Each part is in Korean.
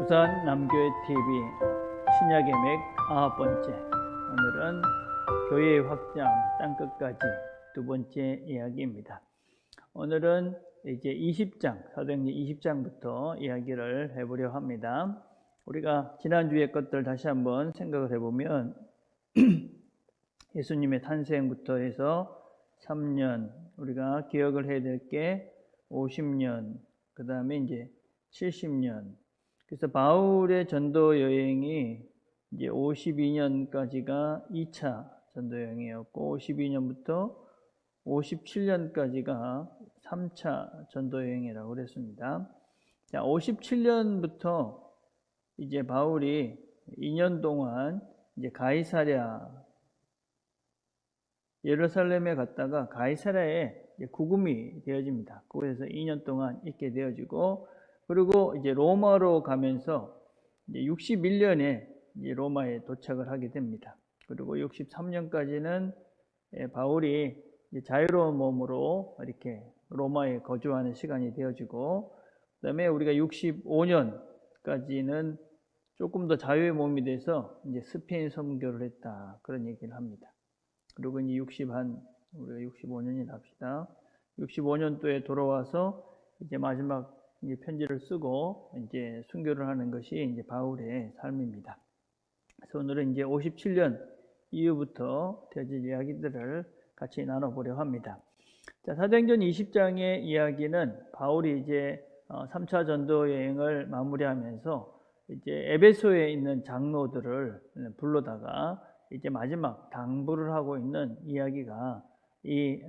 부산 남교회 TV 신약의 맥 9번째. 오늘은 교회의 확장 땅끝까지 두 번째 이야기입니다. 오늘은 이제 20장, 사도행전 20장부터 이야기를 해보려 합니다. 우리가 지난주의 것들 다시 한번 생각을 해보면 예수님의 탄생부터 해서 3년, 우리가 기억을 해야 될 게 50년, 그 다음에 이제 70년. 그래서 바울의 전도 여행이 이제 52년까지가 2차 전도 여행이었고, 52년부터 57년까지가 3차 전도 여행이라고 그랬습니다. 자, 57년부터 이제 바울이 2년 동안 이제 가이사랴, 예루살렘에 갔다가 가이사랴에 구금이 되어집니다. 그곳에서 2년 동안 있게 되어지고, 그리고 이제 로마로 가면서 이제 61년에 이제 로마에 도착을 하게 됩니다. 그리고 63년까지는 바울이 이제 자유로운 몸으로 이렇게 로마에 거주하는 시간이 되어지고, 그다음에 우리가 65년까지는 조금 더 자유의 몸이 돼서 이제 스페인 선교를 했다, 그런 얘기를 합니다. 그리고 이제 우리가 65년이 납시다. 65년도에 돌아와서 이제 마지막 이제 편지를 쓰고 이제 순교를 하는 것이 이제 바울의 삶입니다. 그래서 오늘은 이제 57년 이후부터 되어질 이야기들을 같이 나눠보려 합니다. 자, 사도행전 20장의 이야기는 바울이 이제 3차 전도 여행을 마무리하면서 이제 에베소에 있는 장로들을 불러다가 이제 마지막 당부를 하고 있는 이야기가 이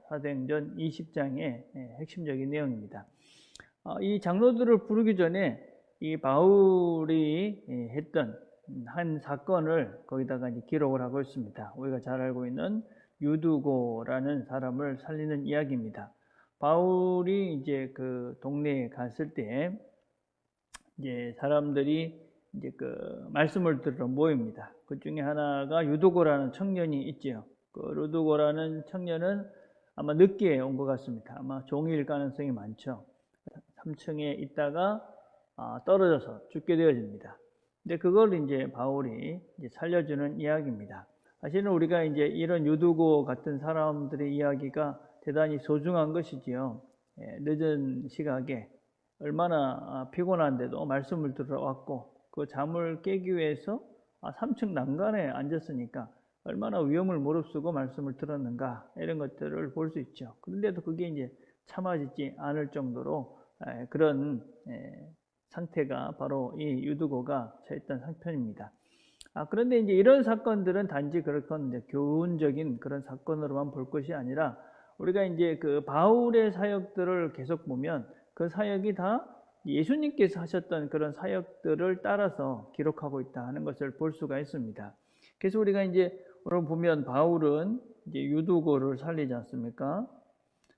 사도행전 20장의 핵심적인 내용입니다. 이 장로들을 부르기 전에 이 바울이 했던 한 사건을 거기다가 이제 기록을 하고 있습니다. 우리가 잘 알고 있는 유두고라는 사람을 살리는 이야기입니다. 바울이 이제 그 동네에 갔을 때 이제 사람들이 이제 그 말씀을 들으러 모입니다. 그 중에 하나가 유두고라는 청년이 있지요. 그 유두고라는 청년은 아마 늦게 온 것 같습니다. 아마 종일 가능성이 많죠. 3층에 있다가 떨어져서 죽게 되어집니다. 근데 그걸 이제 바울이 이제 살려주는 이야기입니다. 사실은 우리가 이제 이런 유두고 같은 사람들의 이야기가 대단히 소중한 것이지요. 늦은 시각에 얼마나 피곤한데도 말씀을 들어왔고, 그 잠을 깨기 위해서 3층 난간에 앉았으니까 얼마나 위험을 무릅쓰고 말씀을 들었는가, 이런 것들을 볼 수 있죠. 그런데도 그게 이제 참아지지 않을 정도로 그런 상태가 바로 이 유두고가 처했던 상태입니다. 그런데 이제 이런 사건들은 단지 그렇건 교훈적인 그런 사건으로만 볼 것이 아니라, 우리가 이제 그 바울의 사역들을 계속 보면 그 사역이 다 예수님께서 하셨던 그런 사역들을 따라서 기록하고 있다 하는 것을 볼 수가 있습니다. 그래서 우리가 이제 오늘 보면 바울은 이제 유두고를 살리지 않습니까?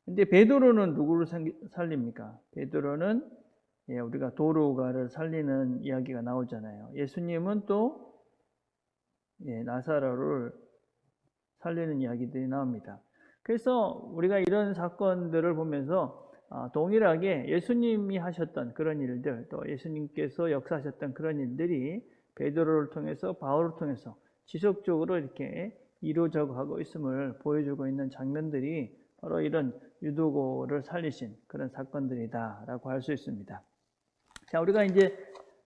근데 베드로는 누구를 살립니까? 베드로는 우리가 도로가를 살리는 이야기가 나오잖아요. 예수님은 또 나사로를 살리는 이야기들이 나옵니다. 그래서 우리가 이런 사건들을 보면서 동일하게 예수님이 하셨던 그런 일들, 또 예수님께서 역사하셨던 그런 일들이 베드로를 통해서, 바울을 통해서 지속적으로 이렇게 이루어져 가고 있음을 보여주고 있는 장면들이 바로 이런 유두고를 살리신 그런 사건들이다라고 할 수 있습니다. 자, 우리가 이제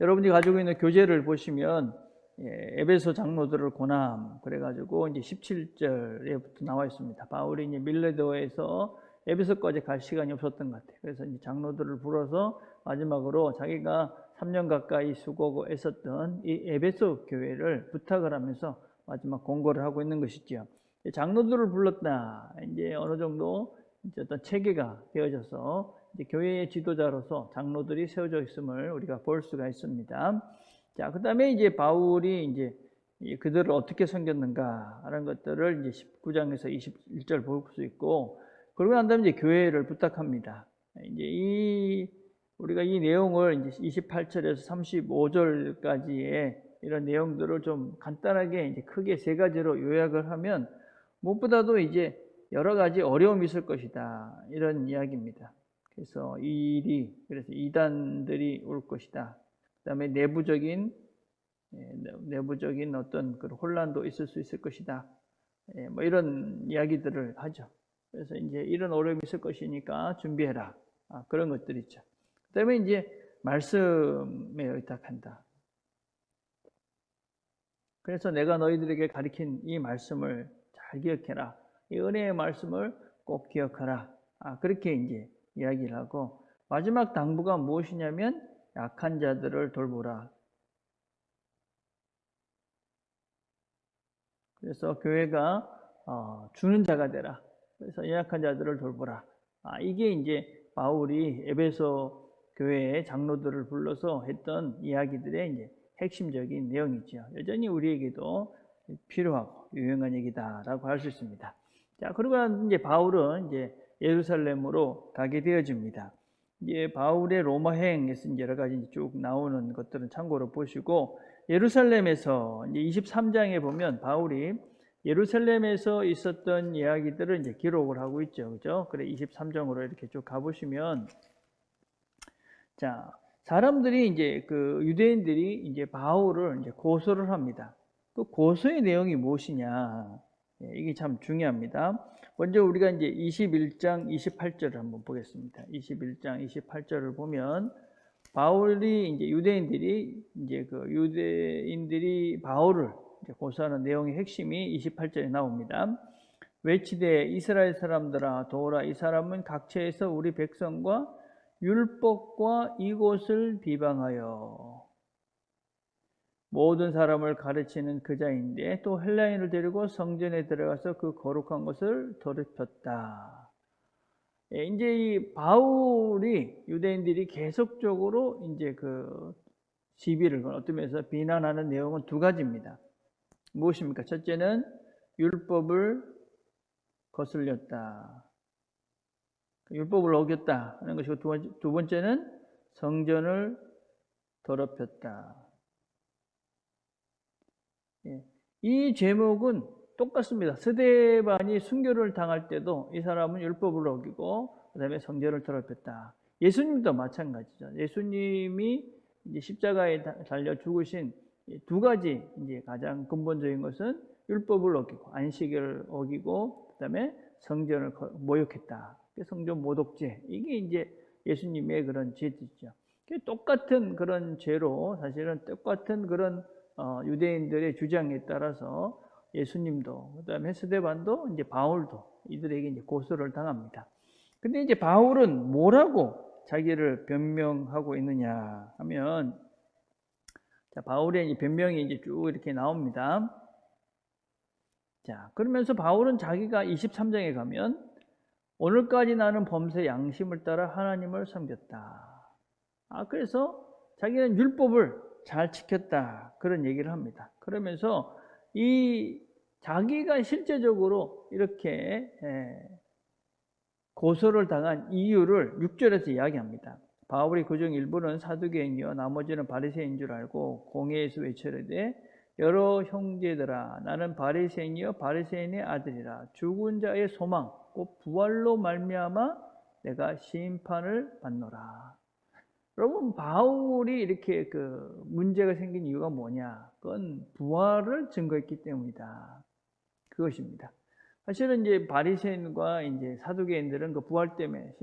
여러분이 가지고 있는 교재를 보시면 에베소 장로들을 고남, 그래가지고 이제 17절에부터 나와 있습니다. 바울이 이제 밀레도에서 에베소까지 갈 시간이 없었던 것 같아요. 그래서 이제 장로들을 불러서 마지막으로 자기가 3년 가까이 수고하고 애썼던 이 에베소 교회를 부탁을 하면서 마지막 공고를 하고 있는 것이죠. 장로들을 불렀다. 이제 어느 정도 이제 어떤 체계가 되어져서 이제 교회의 지도자로서 장로들이 세워져 있음을 우리가 볼 수가 있습니다. 자, 그 다음에 이제 바울이 이제 그들을 어떻게 섬겼는가 하는 것들을 이제 19장에서 21절 볼 수 있고, 그러고 난 다음에 이제 교회를 부탁합니다. 이제 우리가 이 내용을 이제 28절에서 35절까지의 이런 내용들을 좀 간단하게 이제 크게 세 가지로 요약을 하면, 무엇보다도 이제 여러 가지 어려움이 있을 것이다, 이런 이야기입니다. 그래서 그래서 이단들이 올 것이다. 그다음에 내부적인 어떤 그 혼란도 있을 수 있을 것이다. 뭐 이런 이야기들을 하죠. 그래서 이제 이런 어려움이 있을 것이니까 준비해라. 그런 것들 있죠. 그다음에 이제 말씀에 의탁한다. 그래서 내가 너희들에게 가르친 이 말씀을 잘 기억해라. 이 은혜의 말씀을 꼭 기억하라. 그렇게 이제 이야기를 하고, 마지막 당부가 무엇이냐면 약한 자들을 돌보라. 그래서 교회가 주는 자가 되라. 그래서 연약한 자들을 돌보라. 이게 이제 바울이 에베소 교회의 장로들을 불러서 했던 이야기들의 이제 핵심적인 내용이죠. 여전히 우리에게도 필요하고 유용한 얘기다라고 할 수 있습니다. 자, 그러고 이제 바울은 이제 예루살렘으로 가게 되어집니다. 이제 바울의 로마행에서 이제 여러 가지 쭉 나오는 것들은 참고로 보시고, 예루살렘에서 이제 23장에 보면 바울이 예루살렘에서 있었던 이야기들을 이제 기록을 하고 있죠. 그죠? 그래 23장으로 이렇게 쭉 가보시면, 자, 사람들이 이제 그 유대인들이 이제 바울을 이제 고소를 합니다. 그 고소의 내용이 무엇이냐? 이게 참 중요합니다. 먼저 우리가 이제 21장 28절을 한번 보겠습니다. 21장 28절을 보면 바울이 이제 유대인들이 바울을 이제 고소하는 내용의 핵심이 28절에 나옵니다. 외치되 이스라엘 사람들아 도우라. 이 사람은 각처에서 우리 백성과 율법과 이곳을 비방하여 모든 사람을 가르치는 그 자인데 또 헬라인을 데리고 성전에 들어가서 그 거룩한 것을 더럽혔다. 이제 이 바울이 유대인들이 계속적으로 이제 그 시비를 어떤 면에서 비난하는 내용은 두 가지입니다. 무엇입니까? 첫째는 율법을 거슬렸다. 율법을 어겼다 하는 것이고, 두 번째는 성전을 더럽혔다. 이 제목은 똑같습니다. 스데반이 순교를 당할 때도 이 사람은 율법을 어기고 그다음에 성전을 더럽혔다. 예수님도 마찬가지죠. 예수님이 이제 십자가에 달려 죽으신 두 가지 이제 가장 근본적인 것은 율법을 어기고 안식일을 어기고 그다음에 성전을 모욕했다. 성전 모독죄, 이게 이제 예수님의 그런 죄들이죠. 똑같은 그런 죄로 사실은 똑같은 그런 유대인들의 주장에 따라서 예수님도 그다음에 스데반도 이제 바울도 이들에게 이제 고소를 당합니다. 근데 이제 바울은 뭐라고 자기를 변명하고 있느냐 하면, 자, 바울의 이제 변명이 이제 쭉 이렇게 나옵니다. 자, 그러면서 바울은 자기가 23장에 가면 오늘까지 나는 범사의 양심을 따라 하나님을 섬겼다. 그래서 자기는 율법을 잘 지켰다. 그런 얘기를 합니다. 그러면서 이 자기가 실제적으로 이렇게 고소를 당한 이유를 6절에서 이야기합니다. 바울이 그중 일부는 사두개인이요 나머지는 바리새인인 줄 알고 공회에서 외치르되 여러 형제들아 나는 바리새인이요 바리새인의 아들이라. 죽은 자의 소망 곧 부활로 말미암아 내가 심판을 받노라. 여러분, 바울이 이렇게 그 문제가 생긴 이유가 뭐냐? 그건 부활을 증거했기 때문이다. 그것입니다. 사실은 이제 바리새인과 이제 사두개인들은 그 부활 때문에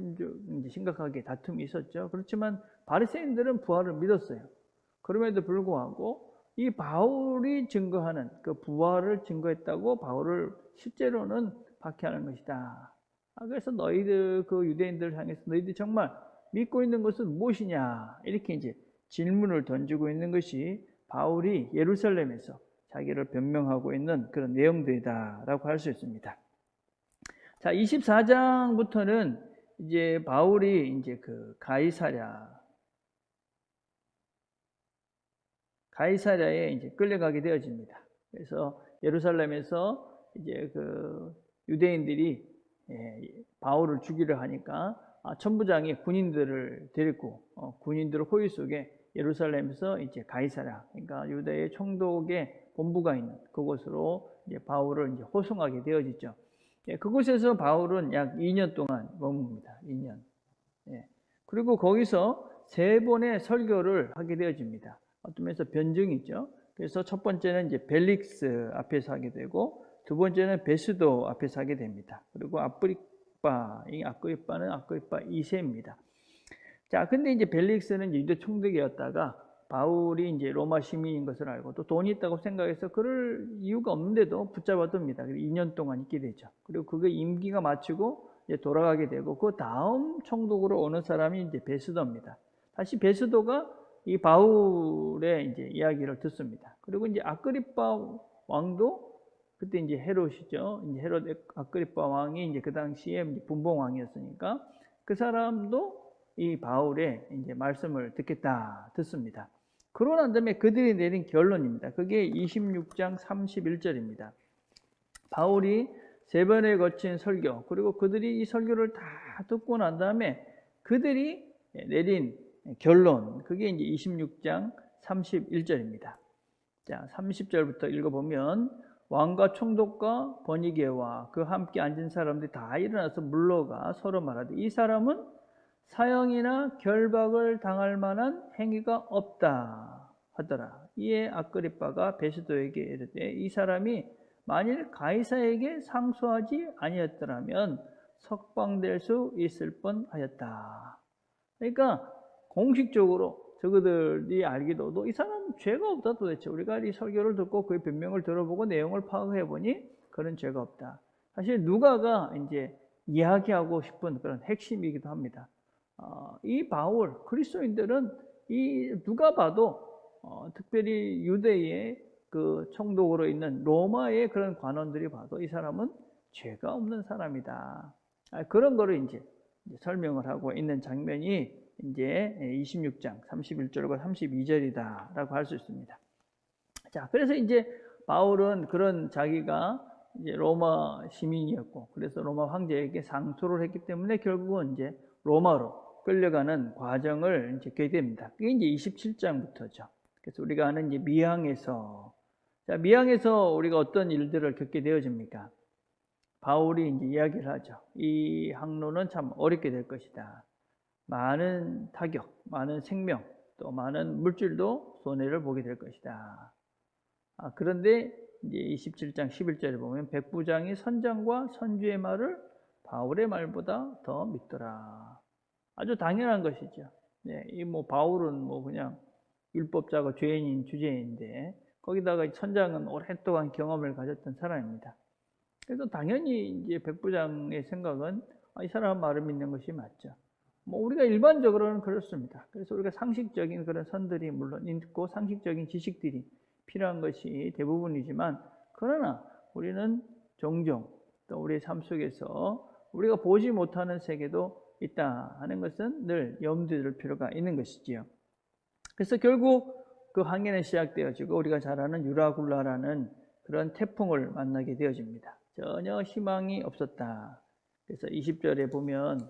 심각하게 다툼이 있었죠. 그렇지만 바리새인들은 부활을 믿었어요. 그럼에도 불구하고 이 바울이 증거하는 그 부활을 증거했다고 바울을 실제로는 박해하는 것이다. 그래서 너희들 그 유대인들을 향해서 너희들 정말 믿고 있는 것은 무엇이냐? 이렇게 이제 질문을 던지고 있는 것이 바울이 예루살렘에서 자기를 변명하고 있는 그런 내용들이다라고 할 수 있습니다. 자, 24장부터는 이제 바울이 이제 그 가이사랴에 이제 끌려가게 되어집니다. 그래서 예루살렘에서 이제 그 유대인들이 바울을 죽이려 하니까 천부장이 군인들을 데리고 군인들 호위 속에 예루살렘에서 이제 가이사랴, 그러니까 유대의 총독의 본부가 있는 그곳으로 이제 바울을 이제 호송하게 되어지죠. 그곳에서 바울은 약 2년 동안 머뭅니다. 2년. 그리고 거기서 3번의 설교를 하게 되어집니다. 어떤 면에서 변증이죠. 그래서 첫 번째는 이제 벨릭스 앞에서 하게 되고, 두 번째는 베스도 앞에서 하게 됩니다. 그리고 이 아그리빠는 아그리빠 2세입니다. 자, 근데 이제 벨릭스는 이제 유대 총독이었다가 바울이 이제 로마 시민인 것을 알고 또 돈이 있다고 생각해서 그럴 이유가 없는데도 붙잡아둡니다. 2년 동안 있게 되죠. 그리고 그게 임기가 마치고 이제 돌아가게 되고, 그 다음 총독으로 오는 사람이 이제 베스도입니다. 다시 베스도가 이 바울의 이제 이야기를 듣습니다. 그리고 이제 아그리빠 왕도 그때 이제 헤롯이죠. 이제 헤롯 아그리빠 왕이 이제 그 당시에 분봉 왕이었으니까 그 사람도 이 바울의 이제 말씀을 듣습니다. 그러고 난 다음에 그들이 내린 결론입니다. 그게 26장 31절입니다. 바울이 3번에 거친 설교, 그리고 그들이 이 설교를 다 듣고 난 다음에 그들이 내린 결론, 그게 이제 26장 31절입니다. 자, 30절부터 읽어보면, 왕과 총독과 버니게와 그 함께 앉은 사람들이 다 일어나서 물러가 서로 말하되, 이 사람은 사형이나 결박을 당할 만한 행위가 없다 하더라. 이에 아그리빠가 베스도에게 이르되, 이 사람이 만일 가이사에게 상소하지 아니었더라면 석방될 수 있을 뻔하였다. 그러니까 공식적으로 저그들이 알기로도 이 사람 죄가 없다. 도대체 우리가 이 설교를 듣고 그의 변명을 들어보고 내용을 파악해 보니 그런 죄가 없다. 사실 누가가 이제 이야기하고 싶은 그런 핵심이기도 합니다. 이 바울, 그리스도인들은 이 누가 봐도 특별히 유대의 그 총독으로 있는 로마의 그런 관원들이 봐도 이 사람은 죄가 없는 사람이다. 그런 거를 이제 설명을 하고 있는 장면이 이제 26장 31절과 32절이다라고 할 수 있습니다. 자, 그래서 이제 바울은 그런 자기가 이제 로마 시민이었고, 그래서 로마 황제에게 상소를 했기 때문에 결국은 이제 로마로 끌려가는 과정을 이제 겪게 됩니다. 그게 이제 27장부터죠. 그래서 우리가 아는 이제 미항에서, 자, 미항에서 우리가 어떤 일들을 겪게 되어집니까? 바울이 이제 이야기를 하죠. 이 항로는 참 어렵게 될 것이다. 많은 타격, 많은 생명, 또 많은 물질도 손해를 보게 될 것이다. 그런데 이제 27장 11절에 보면, 백부장이 선장과 선주의 말을 바울의 말보다 더 믿더라. 아주 당연한 것이죠. 네, 이 바울은 그냥 율법자고 죄인인 주제인데, 거기다가 선장은 오랫동안 경험을 가졌던 사람입니다. 그래서 당연히 이제 백부장의 생각은 이 사람 말을 믿는 것이 맞죠. 우리가 일반적으로는 그렇습니다. 그래서 우리가 상식적인 그런 선들이 물론 있고 상식적인 지식들이 필요한 것이 대부분이지만, 그러나 우리는 종종 또 우리의 삶 속에서 우리가 보지 못하는 세계도 있다 하는 것은 늘 염두에 둘 필요가 있는 것이지요. 그래서 결국 그 항해는 시작되어지고 우리가 잘 아는 유라굴라라는 그런 태풍을 만나게 되어집니다. 전혀 희망이 없었다. 그래서 20절에 보면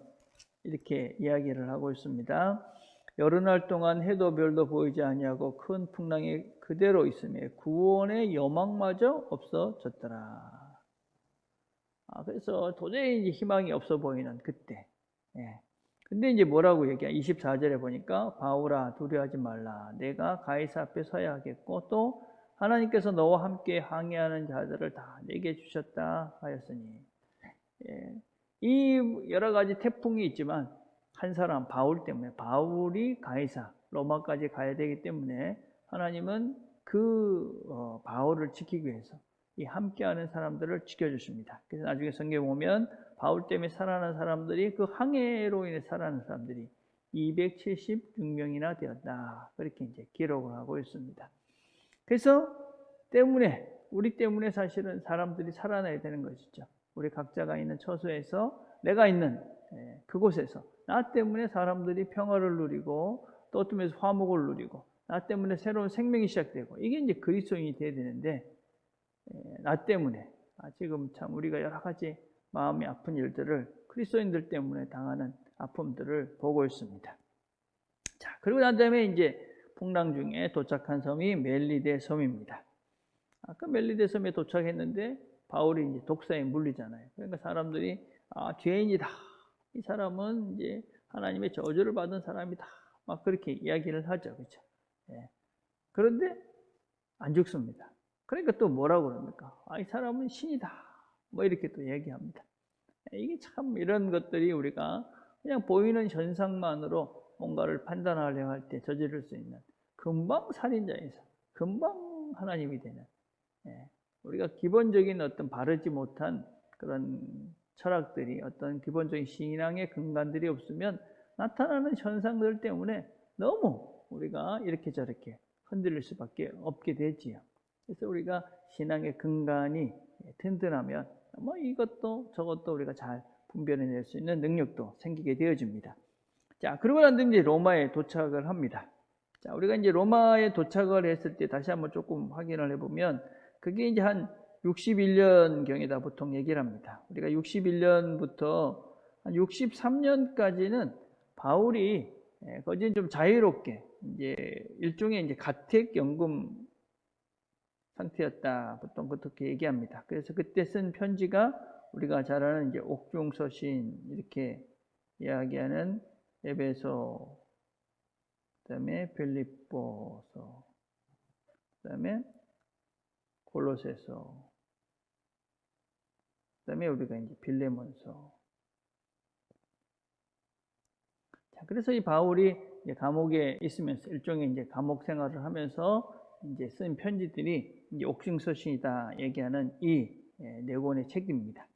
이렇게 이야기를 하고 있습니다. 여러 날 동안 해도 별도 보이지 아니하고 큰 풍랑이 그대로 있음에 구원의 여망마저 없어졌더라. 그래서 도저히 희망이 없어 보이는 그때. 근데 이제 뭐라고 얘기해? 24절에 보니까, 바울아 두려워하지 말라. 내가 가이사 앞에 서야 하겠고 또 하나님께서 너와 함께 항해하는 자들을 다 내게 주셨다 하였으니. 이 여러 가지 태풍이 있지만 한 사람 바울 때문에, 바울이 가이사 로마까지 가야 되기 때문에 하나님은 그 바울을 지키기 위해서 이 함께하는 사람들을 지켜주십니다. 그래서 나중에 성경에 보면 바울 때문에 살아난 사람들이, 그 항해로 인해 살아난 사람들이 276명이나 되었다. 그렇게 이제 기록을 하고 있습니다. 그래서 우리 때문에 사실은 사람들이 살아나야 되는 것이죠. 우리 각자가 있는 처소에서, 내가 있는 그곳에서 나 때문에 사람들이 평화를 누리고 또 어떤 면에서 화목을 누리고, 나 때문에 새로운 생명이 시작되고, 이게 이제 그리스도인이 돼야 되는데, 나 때문에 지금 참 우리가 여러 가지 마음이 아픈 일들을 그리스도인들 때문에 당하는 아픔들을 보고 있습니다. 자, 그리고 난 다음에 이제 풍랑 중에 도착한 섬이 멜리데 섬입니다. 아까 멜리데 섬에 도착했는데 바울이 이제 독사에 물리잖아요. 그러니까 사람들이 죄인이다. 이 사람은 이제 하나님의 저주를 받은 사람이다. 막 그렇게 이야기를 하죠. 그렇죠? 예. 그런데 안 죽습니다. 그러니까 또 뭐라고 그럽니까? 이 사람은 신이다. 뭐 이렇게 또 얘기합니다. 이게 참 이런 것들이 우리가 그냥 보이는 현상만으로 뭔가를 판단하려 할 때 저지를 수 있는 금방 살인자에서 금방 하나님이 되는, 우리가 기본적인 어떤 바르지 못한 그런 철학들이, 어떤 기본적인 신앙의 근간들이 없으면 나타나는 현상들 때문에 너무 우리가 이렇게 저렇게 흔들릴 수밖에 없게 되지요. 그래서 우리가 신앙의 근간이 튼튼하면 뭐 이것도 저것도 우리가 잘 분별해낼 수 있는 능력도 생기게 되어집니다. 자, 그러고 난 뒤에 이제 로마에 도착을 합니다. 자, 우리가 이제 로마에 도착을 했을 때 다시 한번 조금 확인을 해보면 그게 이제 한 61년경이다 보통 얘기를 합니다. 우리가 61년부터 한 63년까지는 바울이 거기는 좀 자유롭게 이제 일종의 이제 가택연금 상태였다. 보통 그렇게 얘기합니다. 그래서 그때 쓴 편지가 우리가 잘 아는 이제 옥중서신 이렇게 이야기하는 에베소, 그다음에 빌립보서, 그다음에 골로새서, 그다음에 우리가 이제 빌레몬서. 자, 그래서 이 바울이 이제 감옥에 있으면서 일종의 이제 감옥 생활을 하면서 이제 쓴 편지들이 이제 옥중서신이다 얘기하는 이 네 권의 책입니다.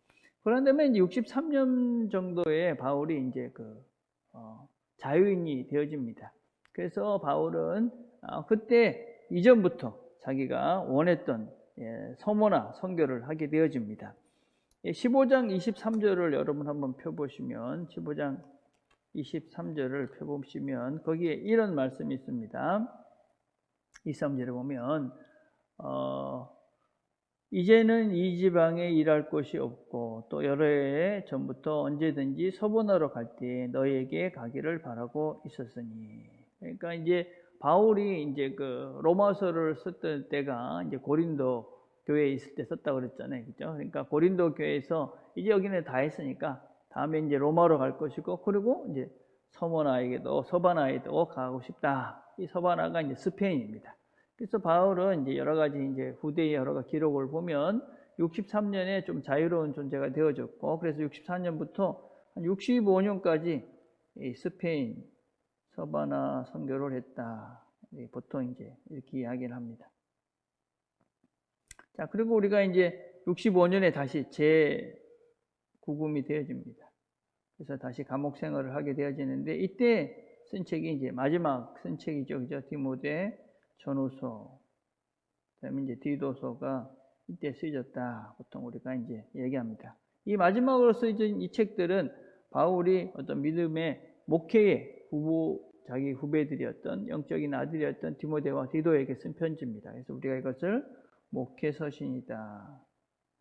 그런 다음에 이제 63년 정도에 바울이 이제 자유인이 되어집니다. 그래서 바울은 그때 이전부터 자기가 원했던 서머나 선교를 하게 되어집니다. 15장 23절을 여러분 한번 펴보시면, 15장 23절을 펴보시면 거기에 이런 말씀이 있습니다. 23절에 보면 이제는 이 지방에 일할 곳이 없고 또 여러 해 전부터 언제든지 서본하러 갈 때에 너에게 가기를 바라고 있었으니. 그러니까 이제 바울이 이제 그 로마서를 썼던 때가 이제 고린도 교회에 있을 때 썼다고 그랬잖아요. 그죠? 그러니까 고린도 교회에서 이제 여기는 다 했으니까 다음에 이제 로마로 갈 것이고, 그리고 이제 서바나에도 가고 싶다. 이 서바나가 이제 스페인입니다. 그래서 바울은 이제 여러 가지 이제 후대의 여러 기록을 보면 63년에 좀 자유로운 존재가 되어졌고, 그래서 64년부터 한 65년까지 이 스페인 서바나 선교를 했다. 보통 이제 이렇게 이야기를 합니다. 자, 그리고 우리가 이제 65년에 다시 재구금이 되어집니다. 그래서 다시 감옥 생활을 하게 되어지는데, 이때 쓴 책이 이제 마지막 쓴 책이죠. 그죠? 디모데 전후서, 그다음에 이제 디도서가 이때 쓰여졌다. 보통 우리가 이제 얘기합니다. 이 마지막으로 쓰여진 이 책들은 바울이 어떤 믿음의 목회의 자기 후배들이었던 영적인 아들이었던 디모데와 디도에게 쓴 편지입니다. 그래서 우리가 이것을 목회 서신이다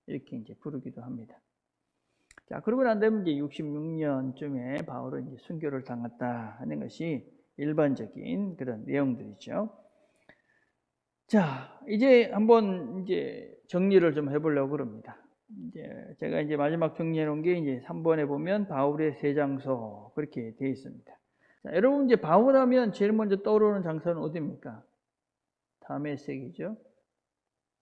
이렇게 이제 부르기도 합니다. 자, 그러고 난 다음에 이제 66년쯤에 바울은 이제 순교를 당했다 하는 것이 일반적인 그런 내용들이죠. 자, 이제 한번 이제 정리를 좀 해보려고 그럽니다. 이제 제가 이제 마지막 정리해 놓은 게 이제 3번에 보면 바울의 세 장소 그렇게 되어 있습니다. 자, 여러분 이제 바울하면 제일 먼저 떠오르는 장소는 어디입니까? 다메섹이죠.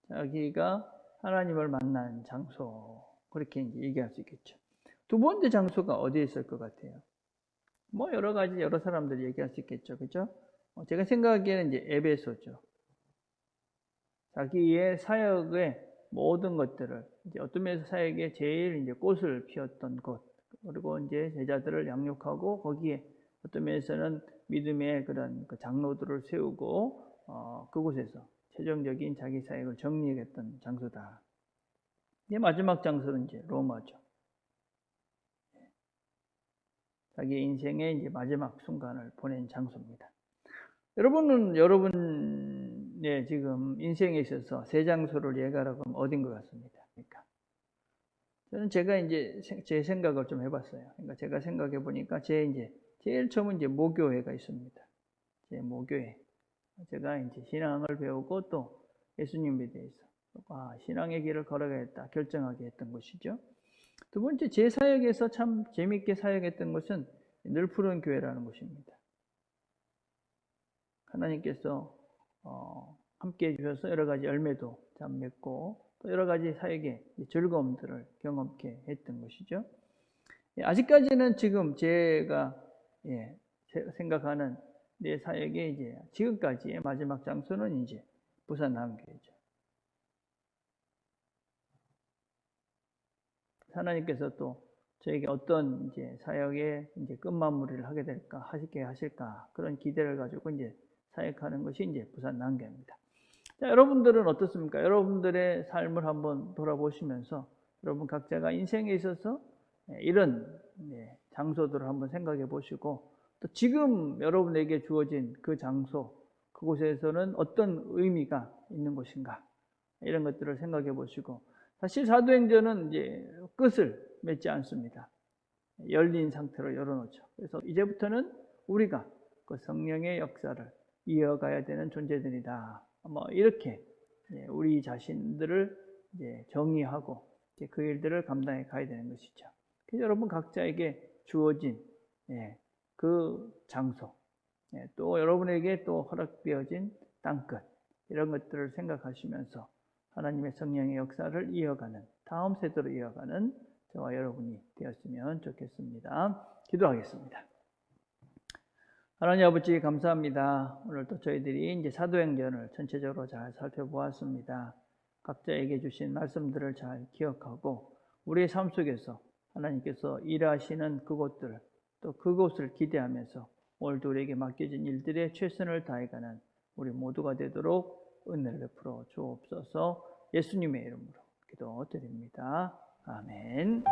자기가 하나님을 만난 장소 그렇게 이제 얘기할 수 있겠죠. 두 번째 장소가 어디에 있을 것 같아요? 뭐 여러 가지 여러 사람들이 얘기할 수 있겠죠, 그렇죠? 제가 생각하기에는 이제 에베소죠. 자기의 사역의 모든 것들을 이제 어떤 면에서 사역에 제일 이제 꽃을 피웠던 곳, 그리고 이제 제자들을 양육하고 거기에 어떤 면에서는 믿음의 그런 장로들을 세우고 그곳에서 최종적인 자기 사역을 정리했던 장소다. 이제 마지막 장소는 이제 로마죠. 자기 인생의 이제 마지막 순간을 보낸 장소입니다. 여러분의 지금 인생에 있어서 세 장소를 얘기하라고 하면 어딘 것 같습니다. 그러니까 저는 제가 이제 제 생각을 좀 해봤어요. 그러니까 제가 생각해 보니까 제일 처음은 이제 모교회가 있습니다. 제 모교회. 제가 이제 신앙을 배우고 또 예수님에 대해서 신앙의 길을 걸어가겠다 결정하게 했던 것이죠. 두 번째, 제 사역에서 참 재미있게 사역했던 것은 늘푸른 교회라는 곳입니다. 하나님께서 함께 해주셔서 여러 가지 열매도 참 맺고 또 여러 가지 사역의 즐거움들을 경험케 했던 것이죠. 아직까지는 지금 제가 생각하는 내 사역의 이제 지금까지의 마지막 장소는 이제 부산 남교회죠. 하나님께서 또 저에게 어떤 이제 사역의 이제 끝마무리를 하게 될까, 하실까 그런 기대를 가지고 이제 사역하는 것이 이제 부산 남교회입니다. 자, 여러분들은 어떻습니까? 여러분들의 삶을 한번 돌아보시면서 여러분 각자가 인생에 있어서 이런 장소들을 한번 생각해 보시고 또 지금 여러분에게 주어진 그 장소, 그곳에서는 어떤 의미가 있는 것인가 이런 것들을 생각해 보시고 사실 사도행전은 이제 끝을 맺지 않습니다. 열린 상태로 열어놓죠. 그래서 이제부터는 우리가 그 성령의 역사를 이어가야 되는 존재들이다. 뭐 이렇게 우리 자신들을 이제 정의하고 이제 그 일들을 감당해 가야 되는 것이죠. 그래서 여러분 각자에게 주어진 그 장소, 또 여러분에게 또 허락되어진 땅끝 이런 것들을 생각하시면서 하나님의 성령의 역사를 이어가는 다음 세대로 이어가는 저와 여러분이 되었으면 좋겠습니다. 기도하겠습니다. 하나님 아버지 감사합니다. 오늘 또 저희들이 이제 사도행전을 전체적으로 잘 살펴보았습니다. 각자에게 주신 말씀들을 잘 기억하고 우리의 삶 속에서 하나님께서 일하시는 그곳들 또 그곳을 기대하면서 오늘도 우리에게 맡겨진 일들에 최선을 다해가는 우리 모두가 되도록 은혜를 베풀어 주옵소서. 예수님의 이름으로 기도드립니다. 아멘.